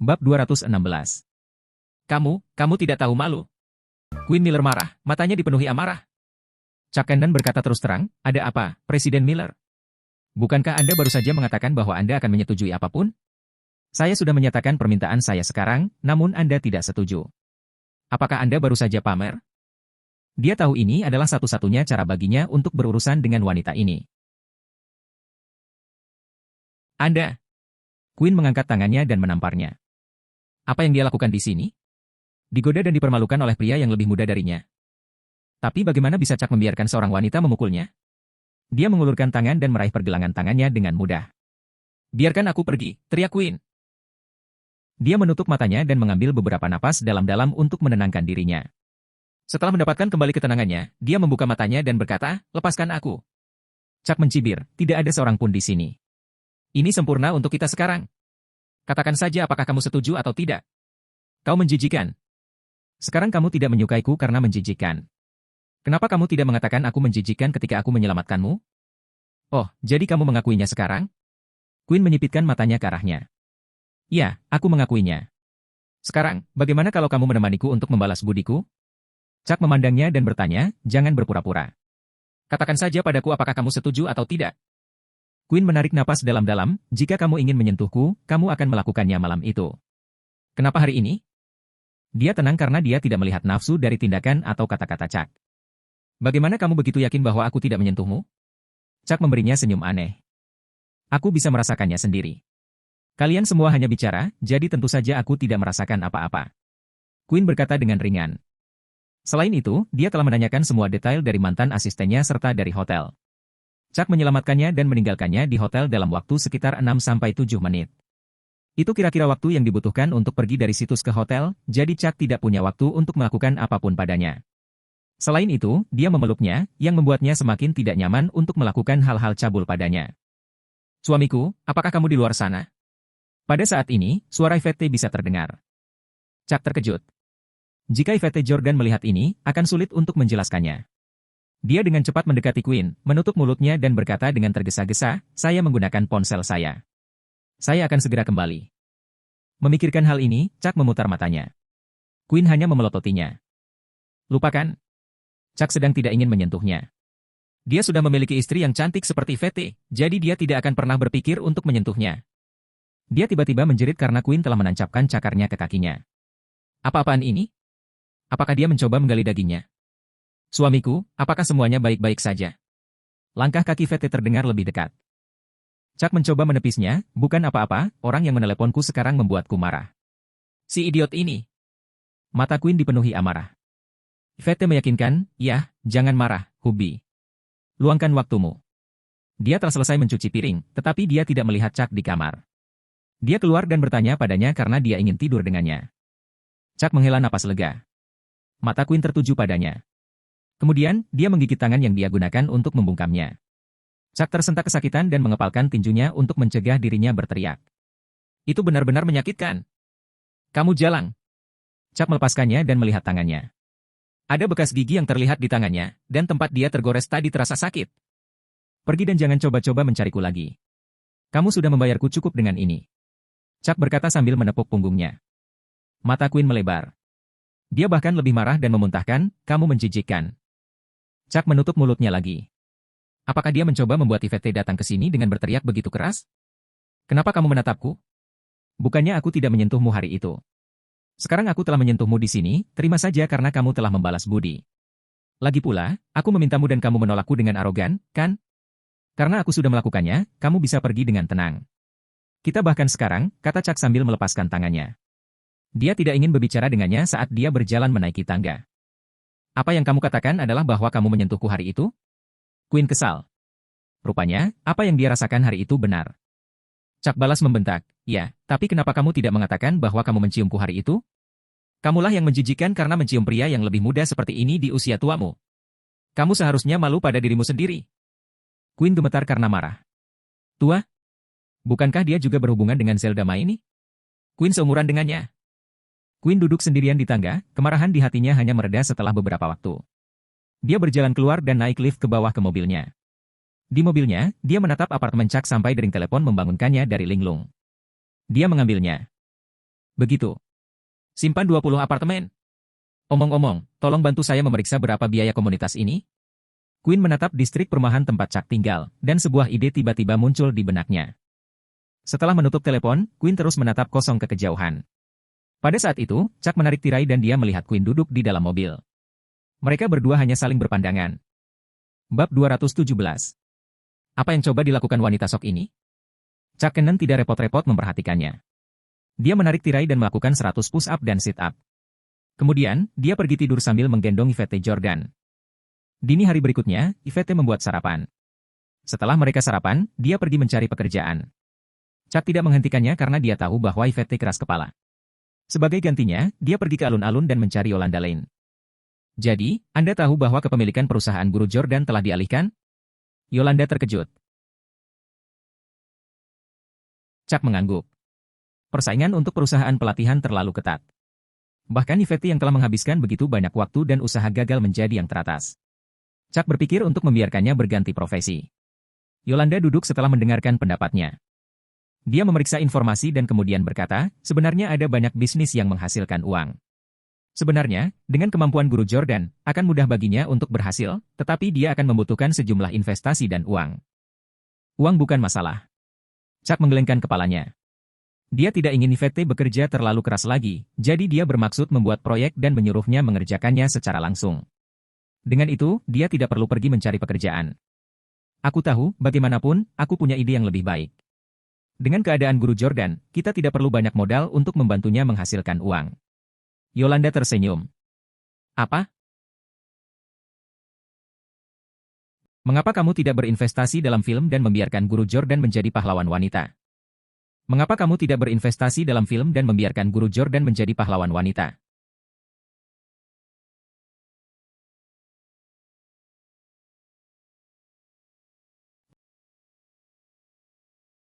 Bab 216. Kamu tidak tahu malu. Queen Miller marah, matanya dipenuhi amarah. Chuck Kendon berkata terus terang, ada apa, Presiden Miller? Bukankah Anda baru saja mengatakan bahwa Anda akan menyetujui apapun? Saya sudah menyatakan permintaan saya sekarang, namun Anda tidak setuju. Apakah Anda baru saja pamer? Dia tahu ini adalah satu-satunya cara baginya untuk berurusan dengan wanita ini. Anda. Queen mengangkat tangannya dan menamparnya. Apa yang dia lakukan di sini? Digoda dan dipermalukan oleh pria yang lebih muda darinya. Tapi bagaimana bisa Chuck membiarkan seorang wanita memukulnya? Dia mengulurkan tangan dan meraih pergelangan tangannya dengan mudah. Biarkan aku pergi, teriak Queen. Dia menutup matanya dan mengambil beberapa napas dalam-dalam untuk menenangkan dirinya. Setelah mendapatkan kembali ketenangannya, dia membuka matanya dan berkata, lepaskan aku. Chuck mencibir, tidak ada seorang pun di sini. Ini sempurna untuk kita sekarang. Katakan saja apakah kamu setuju atau tidak. Kau menjijikan. Sekarang kamu tidak menyukaiku karena menjijikan. Kenapa kamu tidak mengatakan aku menjijikan ketika aku menyelamatkanmu? Oh, jadi kamu mengakuinya sekarang? Queen menyipitkan matanya ke arahnya. Ya, aku mengakuinya. Sekarang, bagaimana kalau kamu menemaniku untuk membalas budiku? Chuck memandangnya dan bertanya, jangan berpura-pura. Katakan saja padaku apakah kamu setuju atau tidak. Queen menarik napas dalam-dalam, jika kamu ingin menyentuhku, kamu akan melakukannya malam itu. Kenapa hari ini? Dia tenang karena dia tidak melihat nafsu dari tindakan atau kata-kata Chuck. Bagaimana kamu begitu yakin bahwa aku tidak menyentuhmu? Chuck memberinya senyum aneh. Aku bisa merasakannya sendiri. Kalian semua hanya bicara, jadi tentu saja aku tidak merasakan apa-apa. Queen berkata dengan ringan. Selain itu, dia telah menanyakan semua detail dari mantan asistennya serta dari hotel. Chuck menyelamatkannya dan meninggalkannya di hotel dalam waktu sekitar 6-7 menit. Itu kira-kira waktu yang dibutuhkan untuk pergi dari situs ke hotel, jadi Chuck tidak punya waktu untuk melakukan apapun padanya. Selain itu, dia memeluknya, yang membuatnya semakin tidak nyaman untuk melakukan hal-hal cabul padanya. Suamiku, apakah kamu di luar sana? Pada saat ini, suara Yvette bisa terdengar. Chuck terkejut. Jika Yvette Jordan melihat ini, akan sulit untuk menjelaskannya. Dia dengan cepat mendekati Queen, menutup mulutnya dan berkata dengan tergesa-gesa, saya menggunakan ponsel saya. Saya akan segera kembali. Memikirkan hal ini, Chuck memutar matanya. Queen hanya memelototinya. Lupakan. Chuck sedang tidak ingin menyentuhnya. Dia sudah memiliki istri yang cantik seperti Yvette, jadi dia tidak akan pernah berpikir untuk menyentuhnya. Dia tiba-tiba menjerit karena Queen telah menancapkan cakarnya ke kakinya. Apa-apaan ini? Apakah dia mencoba menggali dagingnya? Suamiku, apakah semuanya baik-baik saja? Langkah kaki Yvette terdengar lebih dekat. Chuck mencoba menepisnya, bukan apa-apa, orang yang meneleponku sekarang membuatku marah. Si idiot ini. Mata Queen dipenuhi amarah. Yvette meyakinkan, ya, jangan marah, Hubby. Luangkan waktumu. Dia telah selesai mencuci piring, tetapi dia tidak melihat Chuck di kamar. Dia keluar dan bertanya padanya karena dia ingin tidur dengannya. Chuck menghela napas lega. Mata Queen tertuju padanya. Kemudian, dia menggigit tangan yang dia gunakan untuk membungkamnya. Chuck tersentak kesakitan dan mengepalkan tinjunya untuk mencegah dirinya berteriak. Itu benar-benar menyakitkan. Kamu jalang. Chuck melepaskannya dan melihat tangannya. Ada bekas gigi yang terlihat di tangannya, dan tempat dia tergores tadi terasa sakit. Pergi dan jangan coba-coba mencariku lagi. Kamu sudah membayarku cukup dengan ini. Chuck berkata sambil menepuk punggungnya. Mata Queen melebar. Dia bahkan lebih marah dan memuntahkan, kamu menjijikkan. Chuck menutup mulutnya lagi. Apakah dia mencoba membuat Yvette datang ke sini dengan berteriak begitu keras? Kenapa kamu menatapku? Bukannya aku tidak menyentuhmu hari itu. Sekarang aku telah menyentuhmu di sini, terima saja karena kamu telah membalas budi. Lagi pula, aku memintamu dan kamu menolakku dengan arogan, kan? Karena aku sudah melakukannya, kamu bisa pergi dengan tenang. Kita bahkan sekarang, kata Chuck sambil melepaskan tangannya. Dia tidak ingin berbicara dengannya saat dia berjalan menaiki tangga. Apa yang kamu katakan adalah bahwa kamu menyentuhku hari itu? Queen kesal. Rupanya, apa yang dia rasakan hari itu benar. Chuck balas membentak, ya, tapi kenapa kamu tidak mengatakan bahwa kamu menciumku hari itu? Kamulah yang menjijikan karena mencium pria yang lebih muda seperti ini di usia tuamu. Kamu seharusnya malu pada dirimu sendiri. Queen gemetar karena marah. Tua? Bukankah dia juga berhubungan dengan Zelda Maini? Queen seumuran dengannya. Queen duduk sendirian di tangga, kemarahan di hatinya hanya mereda setelah beberapa waktu. Dia berjalan keluar dan naik lift ke bawah ke mobilnya. Di mobilnya, dia menatap apartemen Chuck sampai dering telepon membangunkannya dari linglung. Dia mengambilnya. Begitu. Simpan 20 apartemen. Omong-omong, tolong bantu saya memeriksa berapa biaya komunitas ini? Quinn menatap distrik perumahan tempat Chuck tinggal, dan sebuah ide tiba-tiba muncul di benaknya. Setelah menutup telepon, Quinn terus menatap kosong ke kejauhan. Pada saat itu, Chuck menarik tirai dan dia melihat Quinn duduk di dalam mobil. Mereka berdua hanya saling berpandangan. Bab 217. Apa yang coba dilakukan wanita sok ini? Chuck Cannon tidak repot-repot memperhatikannya. Dia menarik tirai dan melakukan 100 push-up dan sit-up. Kemudian, dia pergi tidur sambil menggendong Yvette Jordan. Dini hari berikutnya, Yvette membuat sarapan. Setelah mereka sarapan, dia pergi mencari pekerjaan. Chuck tidak menghentikannya karena dia tahu bahwa Yvette keras kepala. Sebagai gantinya, dia pergi ke alun-alun dan mencari Yolanda Lane. Jadi, Anda tahu bahwa kepemilikan perusahaan guru Jordan telah dialihkan? Yolanda terkejut. Chuck mengangguk. Persaingan untuk perusahaan pelatihan terlalu ketat. Bahkan Yvette yang telah menghabiskan begitu banyak waktu dan usaha gagal menjadi yang teratas. Chuck berpikir untuk membiarkannya berganti profesi. Yolanda duduk setelah mendengarkan pendapatnya. Dia memeriksa informasi dan kemudian berkata, sebenarnya ada banyak bisnis yang menghasilkan uang. Sebenarnya, dengan kemampuan guru Jordan, akan mudah baginya untuk berhasil, tetapi dia akan membutuhkan sejumlah investasi dan uang. Uang bukan masalah. Chuck menggelengkan kepalanya. Dia tidak ingin Yvette bekerja terlalu keras lagi, jadi dia bermaksud membuat proyek dan menyuruhnya mengerjakannya secara langsung. Dengan itu, dia tidak perlu pergi mencari pekerjaan. Aku tahu, bagaimanapun, aku punya ide yang lebih baik. Dengan keadaan guru Jordan, kita tidak perlu banyak modal untuk membantunya menghasilkan uang. Yolanda tersenyum. Apa? Mengapa kamu tidak berinvestasi dalam film dan membiarkan guru Jordan menjadi pahlawan wanita? Mengapa kamu tidak berinvestasi dalam film dan membiarkan guru Jordan menjadi pahlawan wanita?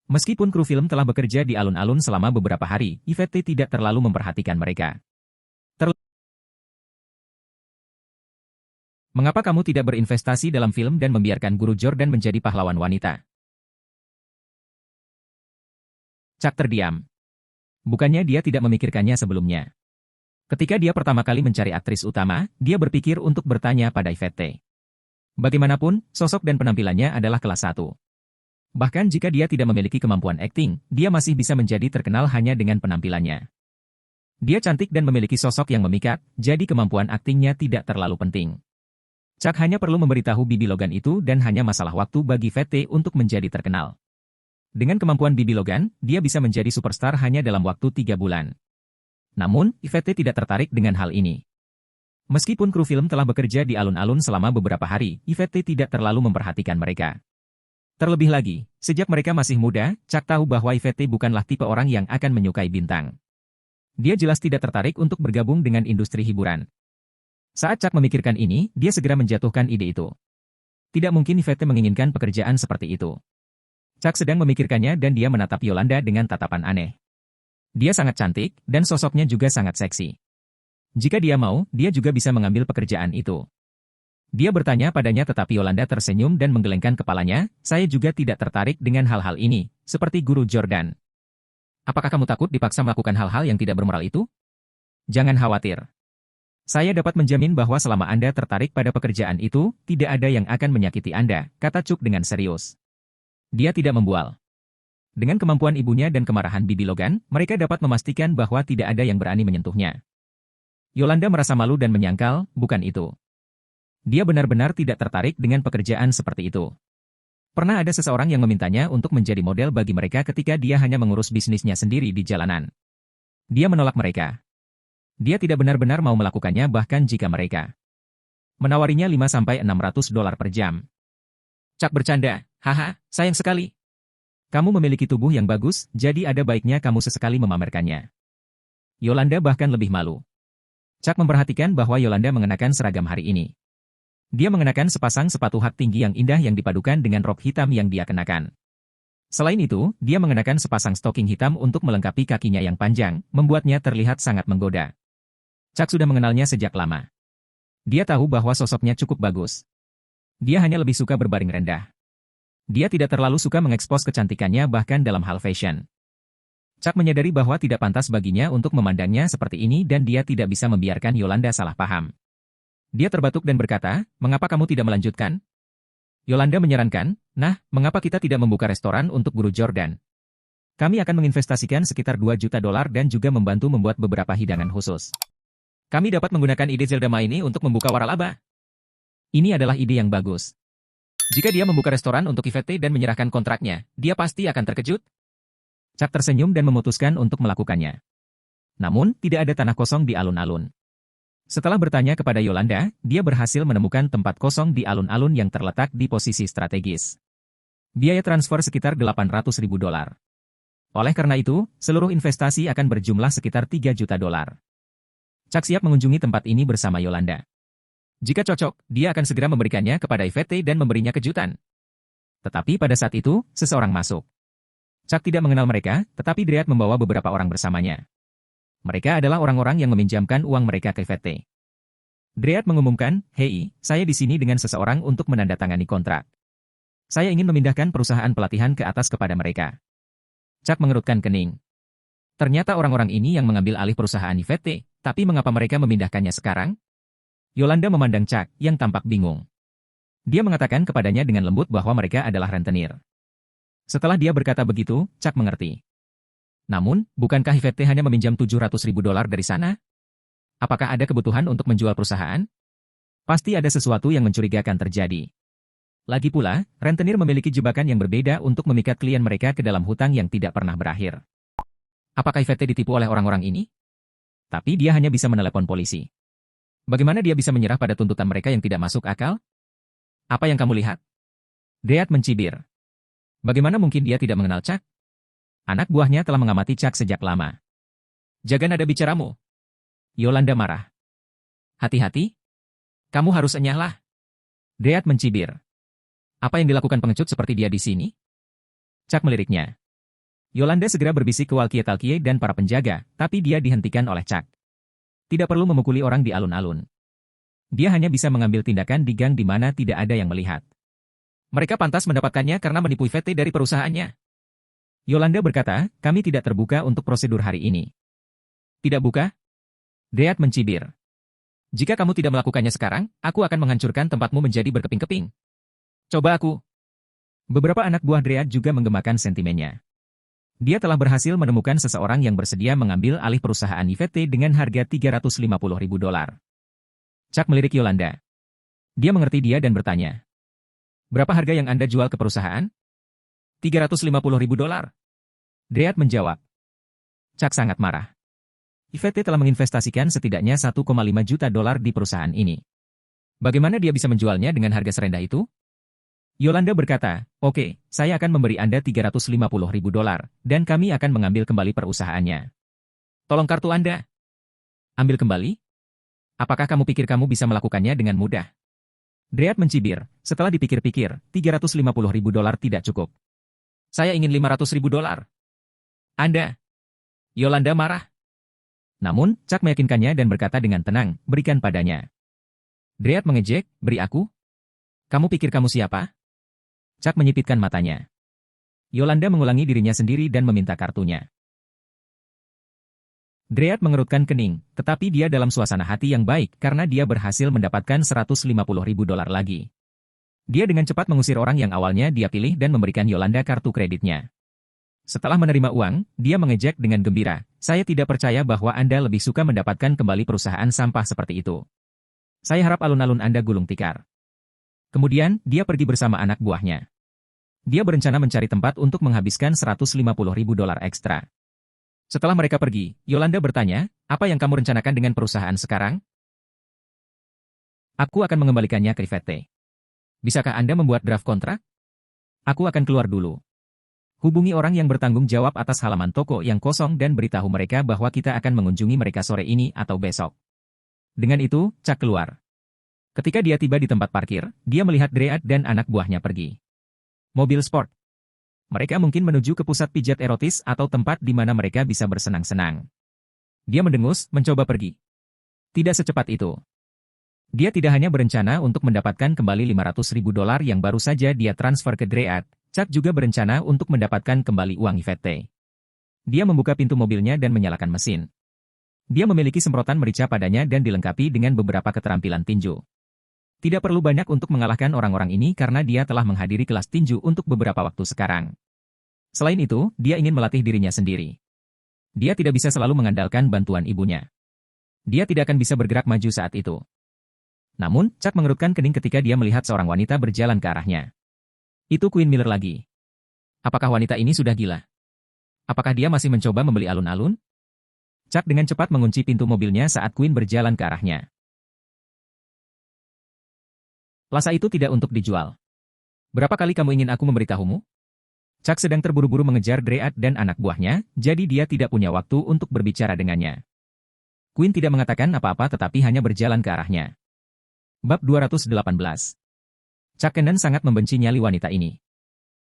Meskipun kru film telah bekerja di alun-alun selama beberapa hari, Yvette tidak terlalu memperhatikan mereka. Mengapa kamu tidak berinvestasi dalam film dan membiarkan guru Jordan menjadi pahlawan wanita? Chuck terdiam. Bukannya dia tidak memikirkannya sebelumnya. Ketika dia pertama kali mencari aktris utama, dia berpikir untuk bertanya pada Yvette. Bagaimanapun, sosok dan penampilannya adalah kelas 1. Bahkan jika dia tidak memiliki kemampuan akting, dia masih bisa menjadi terkenal hanya dengan penampilannya. Dia cantik dan memiliki sosok yang memikat, jadi kemampuan aktingnya tidak terlalu penting. Chuck hanya perlu memberitahu Bibi Logan itu dan hanya masalah waktu bagi Yvette untuk menjadi terkenal. Dengan kemampuan Bibi Logan, dia bisa menjadi superstar hanya dalam waktu 3 bulan. Namun, Yvette tidak tertarik dengan hal ini. Meskipun kru film telah bekerja di alun-alun selama beberapa hari, Yvette tidak terlalu memperhatikan mereka. Terlebih lagi, sejak mereka masih muda, Chuck tahu bahwa Yvette bukanlah tipe orang yang akan menyukai bintang. Dia jelas tidak tertarik untuk bergabung dengan industri hiburan. Saat Chuck memikirkan ini, dia segera menjatuhkan ide itu. Tidak mungkin Yvette menginginkan pekerjaan seperti itu. Chuck sedang memikirkannya dan dia menatap Yolanda dengan tatapan aneh. Dia sangat cantik, dan sosoknya juga sangat seksi. Jika dia mau, dia juga bisa mengambil pekerjaan itu. Dia bertanya padanya tetapi Yolanda tersenyum dan menggelengkan kepalanya, saya juga tidak tertarik dengan hal-hal ini, seperti guru Jordan. Apakah kamu takut dipaksa melakukan hal-hal yang tidak bermoral itu? Jangan khawatir. Saya dapat menjamin bahwa selama Anda tertarik pada pekerjaan itu, tidak ada yang akan menyakiti Anda, kata Chuck dengan serius. Dia tidak membual. Dengan kemampuan ibunya dan kemarahan Bibi Logan, mereka dapat memastikan bahwa tidak ada yang berani menyentuhnya. Yolanda merasa malu dan menyangkal, bukan itu. Dia benar-benar tidak tertarik dengan pekerjaan seperti itu. Pernah ada seseorang yang memintanya untuk menjadi model bagi mereka ketika dia hanya mengurus bisnisnya sendiri di jalanan. Dia menolak mereka. Dia tidak benar-benar mau melakukannya bahkan jika mereka menawarinya $500–600 per jam. Chuck bercanda, haha, sayang sekali. Kamu memiliki tubuh yang bagus, jadi ada baiknya kamu sesekali memamerkannya. Yolanda bahkan lebih malu. Chuck memperhatikan bahwa Yolanda mengenakan seragam hari ini. Dia mengenakan sepasang sepatu hak tinggi yang indah yang dipadukan dengan rok hitam yang dia kenakan. Selain itu, dia mengenakan sepasang stoking hitam untuk melengkapi kakinya yang panjang, membuatnya terlihat sangat menggoda. Chuck sudah mengenalnya sejak lama. Dia tahu bahwa sosoknya cukup bagus. Dia hanya lebih suka berbaring rendah. Dia tidak terlalu suka mengekspos kecantikannya bahkan dalam hal fashion. Chuck menyadari bahwa tidak pantas baginya untuk memandangnya seperti ini dan dia tidak bisa membiarkan Yolanda salah paham. Dia terbatuk dan berkata, "Mengapa kamu tidak melanjutkan?" Yolanda menyarankan, "Nah, mengapa kita tidak membuka restoran untuk guru Jordan? Kami akan menginvestasikan sekitar $2 juta dan juga membantu membuat beberapa hidangan khusus. Kami dapat menggunakan ide Zeldama ini untuk membuka waralaba." Ini adalah ide yang bagus. Jika dia membuka restoran untuk Yvette dan menyerahkan kontraknya, dia pasti akan terkejut. Chuck tersenyum dan memutuskan untuk melakukannya. Namun, tidak ada tanah kosong di alun-alun. Setelah bertanya kepada Yolanda, dia berhasil menemukan tempat kosong di alun-alun yang terletak di posisi strategis. Biaya transfer sekitar $800.000. Oleh karena itu, seluruh investasi akan berjumlah sekitar $3 juta. Chuck siap mengunjungi tempat ini bersama Yolanda. Jika cocok, dia akan segera memberikannya kepada Yvette dan memberinya kejutan. Tetapi pada saat itu, seseorang masuk. Chuck tidak mengenal mereka, tetapi Dread membawa beberapa orang bersamanya. Mereka adalah orang-orang yang meminjamkan uang mereka ke Yvette. Dread mengumumkan, "Hei, saya di sini dengan seseorang untuk menandatangani kontrak. Saya ingin memindahkan perusahaan pelatihan ke atas kepada mereka." Chuck mengerutkan kening. Ternyata orang-orang ini yang mengambil alih perusahaan Yvette, tapi mengapa mereka memindahkannya sekarang? Yolanda memandang Chuck, yang tampak bingung. Dia mengatakan kepadanya dengan lembut bahwa mereka adalah rentenir. Setelah dia berkata begitu, Chuck mengerti. Namun, bukankah Yvette hanya meminjam $700.000 dari sana? Apakah ada kebutuhan untuk menjual perusahaan? Pasti ada sesuatu yang mencurigakan terjadi. Lagi pula, rentenir memiliki jebakan yang berbeda untuk memikat klien mereka ke dalam hutang yang tidak pernah berakhir. Apakah Yvette ditipu oleh orang-orang ini? Tapi dia hanya bisa menelepon polisi. Bagaimana dia bisa menyerah pada tuntutan mereka yang tidak masuk akal? Apa yang kamu lihat? Dread mencibir. Bagaimana mungkin dia tidak mengenal Chuck? Anak buahnya telah mengamati Chuck sejak lama. Jaga nada bicaramu. Yolanda marah. Hati-hati. Kamu harus enyahlah. Dread mencibir. Apa yang dilakukan pengecut seperti dia di sini? Chuck meliriknya. Yolanda segera berbisik ke walkie-talkie dan para penjaga, tapi dia dihentikan oleh Chuck. Tidak perlu memukuli orang di alun-alun. Dia hanya bisa mengambil tindakan di gang di mana tidak ada yang melihat. Mereka pantas mendapatkannya karena menipu Yvette dari perusahaannya. Yolanda berkata, "Kami tidak terbuka untuk prosedur hari ini." Tidak buka? Dread mencibir. "Jika kamu tidak melakukannya sekarang, aku akan menghancurkan tempatmu menjadi berkeping-keping. Coba aku." Beberapa anak buah Dread juga menggemakan sentimennya. Dia telah berhasil menemukan seseorang yang bersedia mengambil alih perusahaan Yvette dengan harga $350.000. Chuck melirik Yolanda. Dia mengerti dia dan bertanya, "Berapa harga yang Anda jual ke perusahaan?" $350.000. Dread menjawab. Chuck sangat marah. Yvette telah menginvestasikan setidaknya $1,5 juta di perusahaan ini. Bagaimana dia bisa menjualnya dengan harga serendah itu? Yolanda berkata, "Oke, saya akan memberi Anda $350.000, dan kami akan mengambil kembali perusahaannya. Tolong kartu Anda." "Ambil kembali? Apakah kamu pikir kamu bisa melakukannya dengan mudah?" Dread mencibir. Setelah dipikir-pikir, $350.000 tidak cukup. "Saya ingin $500.000. Anda." Yolanda marah. Namun, Chuck meyakinkannya dan berkata dengan tenang, "Berikan padanya." Dread mengejek, "Beri aku? Kamu pikir kamu siapa?" Chuck menyipitkan matanya. Yolanda mengulangi dirinya sendiri dan meminta kartunya. Dread mengerutkan kening, tetapi dia dalam suasana hati yang baik karena dia berhasil mendapatkan $150.000 lagi. Dia dengan cepat mengusir orang yang awalnya dia pilih dan memberikan Yolanda kartu kreditnya. Setelah menerima uang, dia mengejek dengan gembira, "Saya tidak percaya bahwa Anda lebih suka mendapatkan kembali perusahaan sampah seperti itu. Saya harap alun-alun Anda gulung tikar." Kemudian, dia pergi bersama anak buahnya. Dia berencana mencari tempat untuk menghabiskan $150.000 ekstra. Setelah mereka pergi, Yolanda bertanya, "Apa yang kamu rencanakan dengan perusahaan sekarang?" "Aku akan mengembalikannya ke Yvette. Bisakah Anda membuat draft kontrak?" "Aku akan keluar dulu. Hubungi orang yang bertanggung jawab atas halaman toko yang kosong dan beritahu mereka bahwa kita akan mengunjungi mereka sore ini atau besok." Dengan itu, Chuck keluar. Ketika dia tiba di tempat parkir, dia melihat Dread dan anak buahnya pergi. Mobil sport. Mereka mungkin menuju ke pusat pijat erotis atau tempat di mana mereka bisa bersenang-senang. Dia mendengus, mencoba pergi. Tidak secepat itu. Dia tidak hanya berencana untuk mendapatkan kembali $500.000 yang baru saja dia transfer ke Dread, Chuck juga berencana untuk mendapatkan kembali uang Yvette. Dia membuka pintu mobilnya dan menyalakan mesin. Dia memiliki semprotan merica padanya dan dilengkapi dengan beberapa keterampilan tinju. Tidak perlu banyak untuk mengalahkan orang-orang ini karena dia telah menghadiri kelas tinju untuk beberapa waktu sekarang. Selain itu, dia ingin melatih dirinya sendiri. Dia tidak bisa selalu mengandalkan bantuan ibunya. Dia tidak akan bisa bergerak maju saat itu. Namun, Chuck mengerutkan kening ketika dia melihat seorang wanita berjalan ke arahnya. Itu Queen Miller lagi. Apakah wanita ini sudah gila? Apakah dia masih mencoba membeli alun-alun? Chuck dengan cepat mengunci pintu mobilnya saat Queen berjalan ke arahnya. Lasa itu tidak untuk dijual. Berapa kali kamu ingin aku memberitahumu? Chuck sedang terburu-buru mengejar Dread dan anak buahnya, jadi dia tidak punya waktu untuk berbicara dengannya. Queen tidak mengatakan apa-apa tetapi hanya berjalan ke arahnya. Bab 218. Chuck Cannon sangat membenci nyali wanita ini.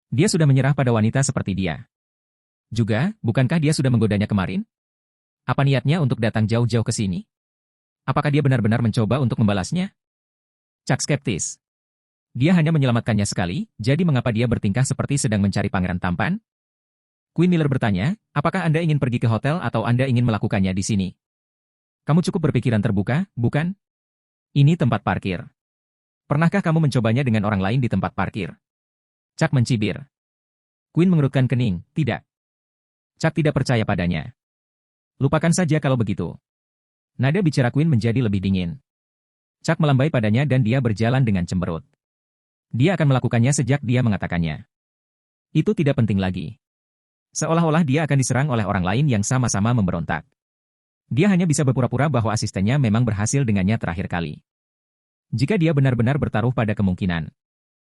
Dia sudah menyerah pada wanita seperti dia. Juga, bukankah dia sudah menggodanya kemarin? Apa niatnya untuk datang jauh-jauh ke sini? Apakah dia benar-benar mencoba untuk membalasnya? Chuck skeptis. Dia hanya menyelamatkannya sekali, jadi mengapa dia bertingkah seperti sedang mencari pangeran tampan? Queen Miller bertanya, apakah Anda ingin pergi ke hotel atau Anda ingin melakukannya di sini? Kamu cukup berpikiran terbuka, bukan? Ini tempat parkir. Pernahkah kamu mencobanya dengan orang lain di tempat parkir? Chuck mencibir. Queen mengerutkan kening, tidak. Chuck tidak percaya padanya. Lupakan saja kalau begitu. Nada bicara Queen menjadi lebih dingin. Chuck melambai padanya dan dia berjalan dengan cemberut. Dia akan melakukannya sejak dia mengatakannya. Itu tidak penting lagi. Seolah-olah dia akan diserang oleh orang lain yang sama-sama memberontak. Dia hanya bisa berpura-pura bahwa asistennya memang berhasil dengannya terakhir kali. Jika dia benar-benar bertaruh pada kemungkinan.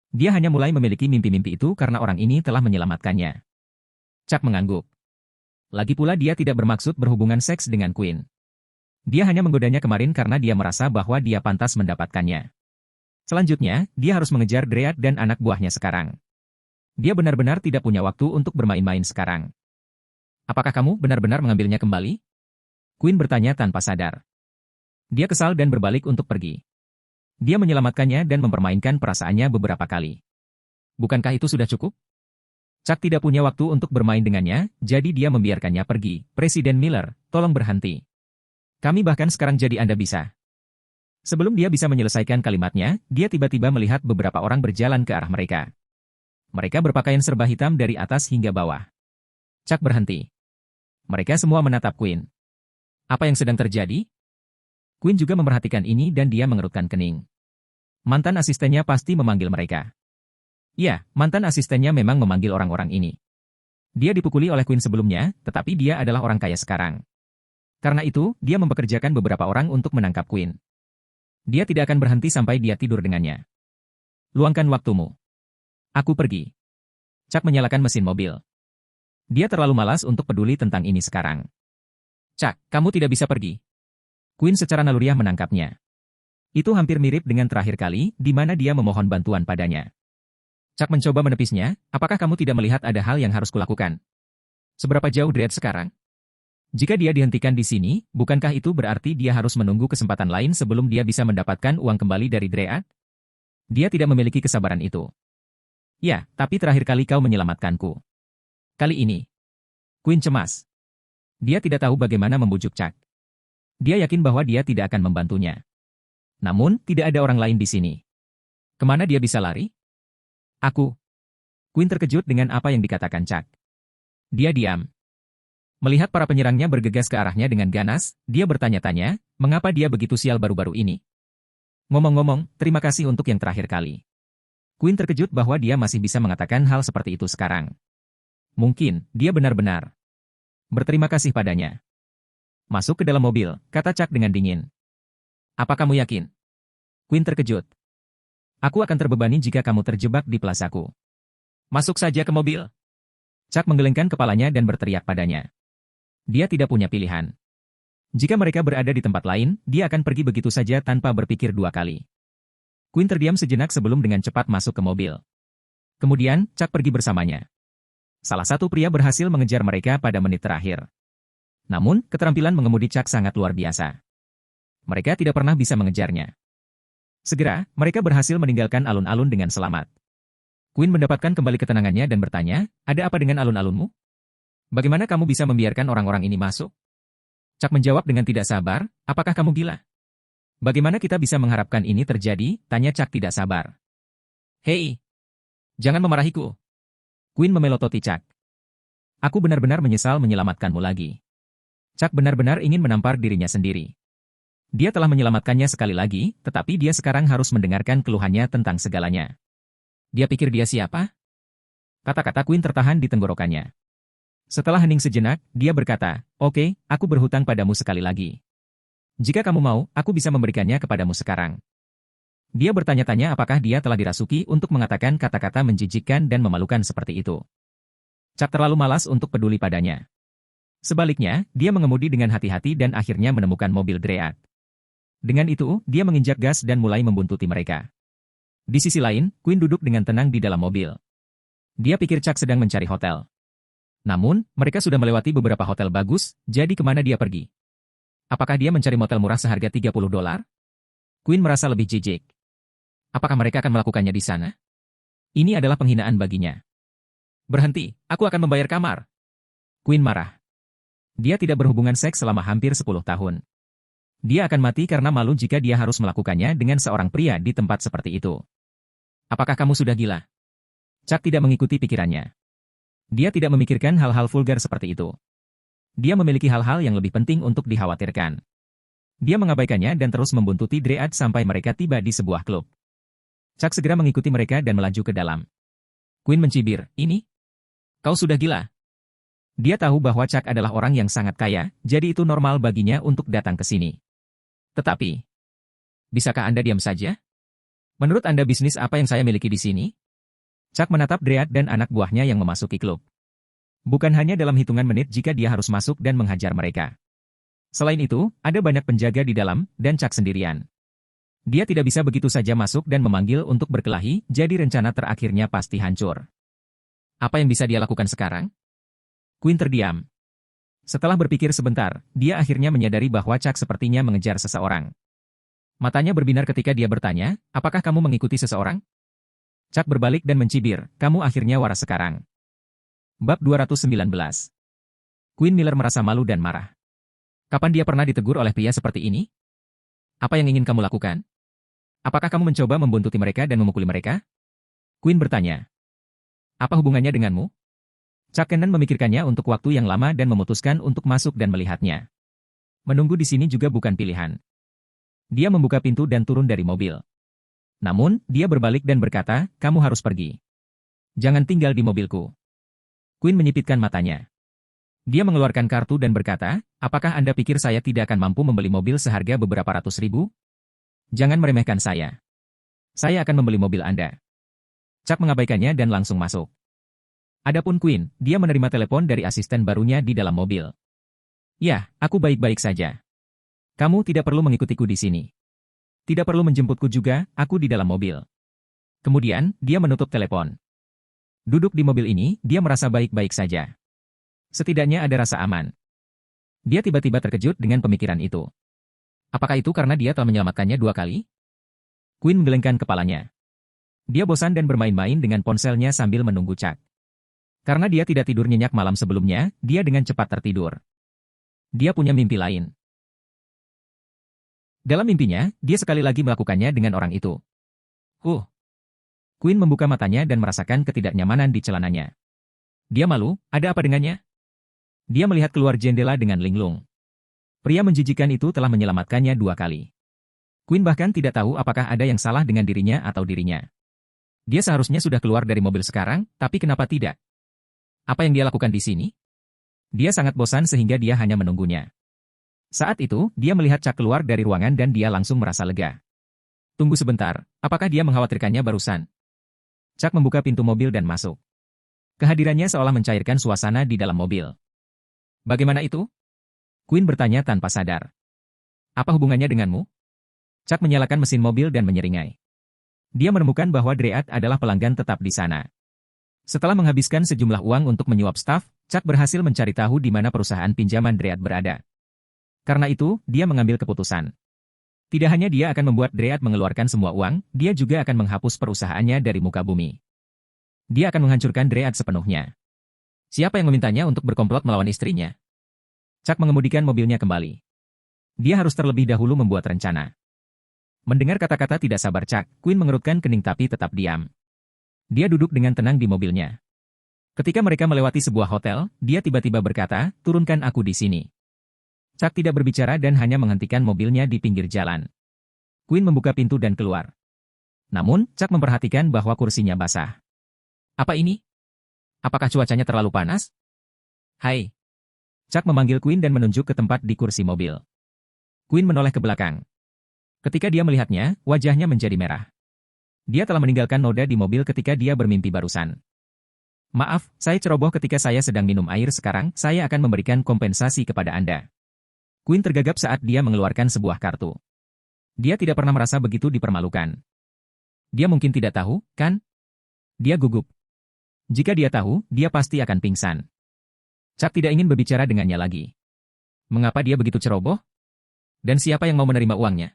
Dia hanya mulai memiliki mimpi-mimpi itu karena orang ini telah menyelamatkannya. Chuck mengangguk. Lagi pula dia tidak bermaksud berhubungan seks dengan Queen. Dia hanya menggodanya kemarin karena dia merasa bahwa dia pantas mendapatkannya. Selanjutnya, dia harus mengejar Dread dan anak buahnya sekarang. Dia benar-benar tidak punya waktu untuk bermain-main sekarang. Apakah kamu benar-benar mengambilnya kembali? Queen bertanya tanpa sadar. Dia kesal dan berbalik untuk pergi. Dia menyelamatkannya dan mempermainkan perasaannya beberapa kali. Bukankah itu sudah cukup? Chuck tidak punya waktu untuk bermain dengannya, jadi dia membiarkannya pergi. Presiden Miller, tolong berhenti. Kami bahkan sekarang jadi Anda bisa. Sebelum dia bisa menyelesaikan kalimatnya, dia tiba-tiba melihat beberapa orang berjalan ke arah mereka. Mereka berpakaian serba hitam dari atas hingga bawah. Chuck berhenti. Mereka semua menatap Queen. Apa yang sedang terjadi? Queen juga memperhatikan ini dan dia mengerutkan kening. Mantan asistennya pasti memanggil mereka. Ya, mantan asistennya memang memanggil orang-orang ini. Dia dipukuli oleh Queen sebelumnya, tetapi dia adalah orang kaya sekarang. Karena itu, dia mempekerjakan beberapa orang untuk menangkap Queen. Dia tidak akan berhenti sampai dia tidur dengannya. Luangkan waktumu. Aku pergi. Chuck menyalakan mesin mobil. Dia terlalu malas untuk peduli tentang ini sekarang. Chuck, kamu tidak bisa pergi. Queen secara naluriah menangkapnya. Itu hampir mirip dengan terakhir kali, di mana dia memohon bantuan padanya. Chuck mencoba menepisnya, apakah kamu tidak melihat ada hal yang harus kulakukan? Seberapa jauh Dread sekarang? Jika dia dihentikan di sini, bukankah itu berarti dia harus menunggu kesempatan lain sebelum dia bisa mendapatkan uang kembali dari Dread? Dia tidak memiliki kesabaran itu. Ya, tapi terakhir kali kau menyelamatkanku. Kali ini. Queen cemas. Dia tidak tahu bagaimana membujuk Chuck. Dia yakin bahwa dia tidak akan membantunya. Namun, tidak ada orang lain di sini. Kemana dia bisa lari? Aku. Queen terkejut dengan apa yang dikatakan Chuck. Dia diam. Melihat para penyerangnya bergegas ke arahnya dengan ganas, dia bertanya-tanya, mengapa dia begitu sial baru-baru ini? Ngomong-ngomong, terima kasih untuk yang terakhir kali. Queen terkejut bahwa dia masih bisa mengatakan hal seperti itu sekarang. Mungkin, dia benar-benar berterima kasih padanya. Masuk ke dalam mobil, kata Chuck dengan dingin. Apa kamu yakin? Queen terkejut. Aku akan terbebani jika kamu terjebak di plazaku. Masuk saja ke mobil. Chuck menggelengkan kepalanya dan berteriak padanya. Dia tidak punya pilihan. Jika mereka berada di tempat lain, dia akan pergi begitu saja tanpa berpikir dua kali. Queen terdiam sejenak sebelum dengan cepat masuk ke mobil. Kemudian, Chuck pergi bersamanya. Salah satu pria berhasil mengejar mereka pada menit terakhir. Namun, keterampilan mengemudi Chuck sangat luar biasa. Mereka tidak pernah bisa mengejarnya. Segera, mereka berhasil meninggalkan alun-alun dengan selamat. Queen mendapatkan kembali ketenangannya dan bertanya, ada apa dengan alun-alunmu? Bagaimana kamu bisa membiarkan orang-orang ini masuk? Chuck menjawab dengan tidak sabar, apakah kamu gila? Bagaimana kita bisa mengharapkan ini terjadi? Tanya Chuck tidak sabar. Hei, jangan memarahiku. Quinn memelototi Chuck. Aku benar-benar menyesal menyelamatkanmu lagi. Chuck benar-benar ingin menampar dirinya sendiri. Dia telah menyelamatkannya sekali lagi, tetapi dia sekarang harus mendengarkan keluhannya tentang segalanya. Dia pikir dia siapa? Kata-kata Quinn tertahan di tenggorokannya. Setelah hening sejenak, dia berkata, "Oke, aku berhutang padamu sekali lagi. Jika kamu mau, aku bisa memberikannya kepadamu sekarang." Dia bertanya-tanya apakah dia telah dirasuki untuk mengatakan kata-kata menjijikkan dan memalukan seperti itu. Chuck terlalu malas untuk peduli padanya. Sebaliknya, dia mengemudi dengan hati-hati dan akhirnya menemukan mobil Dread. Dengan itu, dia menginjak gas dan mulai membuntuti mereka. Di sisi lain, Quinn duduk dengan tenang di dalam mobil. Dia pikir Chuck sedang mencari hotel. Namun, mereka sudah melewati beberapa hotel bagus, jadi kemana dia pergi? Apakah dia mencari motel murah seharga $30? Quinn merasa lebih jijik. Apakah mereka akan melakukannya di sana? Ini adalah penghinaan baginya. Berhenti, aku akan membayar kamar. Quinn marah. Dia tidak berhubungan seks selama hampir 10 tahun. Dia akan mati karena malu jika dia harus melakukannya dengan seorang pria di tempat seperti itu. Apakah kamu sudah gila? Chuck tidak mengikuti pikirannya. Dia tidak memikirkan hal-hal vulgar seperti itu. Dia memiliki hal-hal yang lebih penting untuk dikhawatirkan. Dia mengabaikannya dan terus membuntuti Dread sampai mereka tiba di sebuah klub. Chuck segera mengikuti mereka dan melaju ke dalam. Quinn mencibir, "Ini? Kau sudah gila?" Dia tahu bahwa Chuck adalah orang yang sangat kaya, jadi itu normal baginya untuk datang ke sini. Tetapi, bisakah Anda diam saja? Menurut Anda bisnis apa yang saya miliki di sini? Chuck menatap Dread dan anak buahnya yang memasuki klub. Bukan hanya dalam hitungan menit jika dia harus masuk dan menghajar mereka. Selain itu, ada banyak penjaga di dalam, dan Chuck sendirian. Dia tidak bisa begitu saja masuk dan memanggil untuk berkelahi, jadi rencana terakhirnya pasti hancur. Apa yang bisa dia lakukan sekarang? Quinn terdiam. Setelah berpikir sebentar, dia akhirnya menyadari bahwa Chuck sepertinya mengejar seseorang. Matanya berbinar ketika dia bertanya, "Apakah kamu mengikuti seseorang?" Chuck berbalik dan mencibir, "Kamu akhirnya waras sekarang." Bab 219. Quinn Miller merasa malu dan marah. Kapan dia pernah ditegur oleh pria seperti ini? Apa yang ingin kamu lakukan? Apakah kamu mencoba membuntuti mereka dan memukuli mereka? Quinn bertanya. Apa hubungannya denganmu? Chuck Cannon memikirkannya untuk waktu yang lama dan memutuskan untuk masuk dan melihatnya. Menunggu di sini juga bukan pilihan. Dia membuka pintu dan turun dari mobil. Namun, dia berbalik dan berkata, "Kamu harus pergi. Jangan tinggal di mobilku." Quinn menyipitkan matanya. Dia mengeluarkan kartu dan berkata, "Apakah Anda pikir saya tidak akan mampu membeli mobil seharga beberapa ratus ribu? Jangan meremehkan saya. Saya akan membeli mobil Anda." Chuck mengabaikannya dan langsung masuk. Adapun Quinn, dia menerima telepon dari asisten barunya di dalam mobil. "Ya, aku baik-baik saja. Kamu tidak perlu mengikutiku di sini. Tidak perlu menjemputku juga, aku di dalam mobil." Kemudian, dia menutup telepon. Duduk di mobil ini, dia merasa baik-baik saja. Setidaknya ada rasa aman. Dia tiba-tiba terkejut dengan pemikiran itu. Apakah itu karena dia telah menyelamatkannya 2 kali? Quinn menggelengkan kepalanya. Dia bosan dan bermain-main dengan ponselnya sambil menunggu Chuck. Karena dia tidak tidur nyenyak malam sebelumnya, dia dengan cepat tertidur. Dia punya mimpi lain. Dalam mimpinya, dia sekali lagi melakukannya dengan orang itu. Quinn membuka matanya dan merasakan ketidaknyamanan di celananya. Dia malu, ada apa dengannya? Dia melihat keluar jendela dengan linglung. Pria menjijikan itu telah menyelamatkannya 2 kali. Quinn bahkan tidak tahu apakah ada yang salah dengan dirinya atau dirinya. Dia seharusnya sudah keluar dari mobil sekarang, tapi kenapa tidak? Apa yang dia lakukan di sini? Dia sangat bosan sehingga dia hanya menunggunya. Saat itu, dia melihat Chuck keluar dari ruangan dan dia langsung merasa lega. Tunggu sebentar, apakah dia mengkhawatirkannya barusan? Chuck membuka pintu mobil dan masuk. Kehadirannya seolah mencairkan suasana di dalam mobil. Bagaimana itu? Quinn bertanya tanpa sadar. Apa hubungannya denganmu? Chuck menyalakan mesin mobil dan menyeringai. Dia menemukan bahwa Dread adalah pelanggan tetap di sana. Setelah menghabiskan sejumlah uang untuk menyuap staf, Chuck berhasil mencari tahu di mana perusahaan pinjaman Dread berada. Karena itu, dia mengambil keputusan. Tidak hanya dia akan membuat Dread mengeluarkan semua uang, dia juga akan menghapus perusahaannya dari muka bumi. Dia akan menghancurkan Dread sepenuhnya. Siapa yang memintanya untuk berkomplot melawan istrinya? Chuck mengemudikan mobilnya kembali. Dia harus terlebih dahulu membuat rencana. Mendengar kata-kata tidak sabar Chuck, Quinn mengerutkan kening tapi tetap diam. Dia duduk dengan tenang di mobilnya. Ketika mereka melewati sebuah hotel, dia tiba-tiba berkata, "Turunkan aku di sini." Chuck tidak berbicara dan hanya menghentikan mobilnya di pinggir jalan. Quinn membuka pintu dan keluar. Namun, Chuck memperhatikan bahwa kursinya basah. Apa ini? Apakah cuacanya terlalu panas? Hai. Chuck memanggil Quinn dan menunjuk ke tempat di kursi mobil. Quinn menoleh ke belakang. Ketika dia melihatnya, wajahnya menjadi merah. Dia telah meninggalkan noda di mobil ketika dia bermimpi barusan. Maaf, saya ceroboh ketika saya sedang minum air sekarang, saya akan memberikan kompensasi kepada Anda. Quinn tergagap saat dia mengeluarkan sebuah kartu. Dia tidak pernah merasa begitu dipermalukan. Dia mungkin tidak tahu, kan? Dia gugup. Jika dia tahu, dia pasti akan pingsan. Chuck tidak ingin berbicara dengannya lagi. Mengapa dia begitu ceroboh? Dan siapa yang mau menerima uangnya?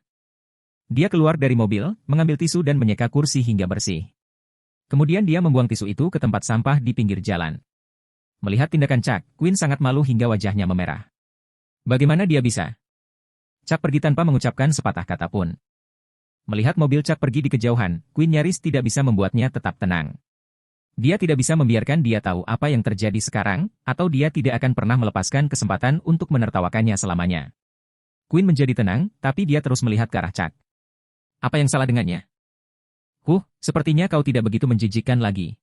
Dia keluar dari mobil, mengambil tisu dan menyeka kursi hingga bersih. Kemudian dia membuang tisu itu ke tempat sampah di pinggir jalan. Melihat tindakan Chuck, Quinn sangat malu hingga wajahnya memerah. Bagaimana dia bisa? Chuck pergi tanpa mengucapkan sepatah kata pun. Melihat mobil Chuck pergi di kejauhan, Quinn nyaris tidak bisa membuatnya tetap tenang. Dia tidak bisa membiarkan dia tahu apa yang terjadi sekarang, atau dia tidak akan pernah melepaskan kesempatan untuk menertawakannya selamanya. Quinn menjadi tenang, tapi dia terus melihat ke arah Chuck. Apa yang salah dengannya? Sepertinya kau tidak begitu menjijikkan lagi.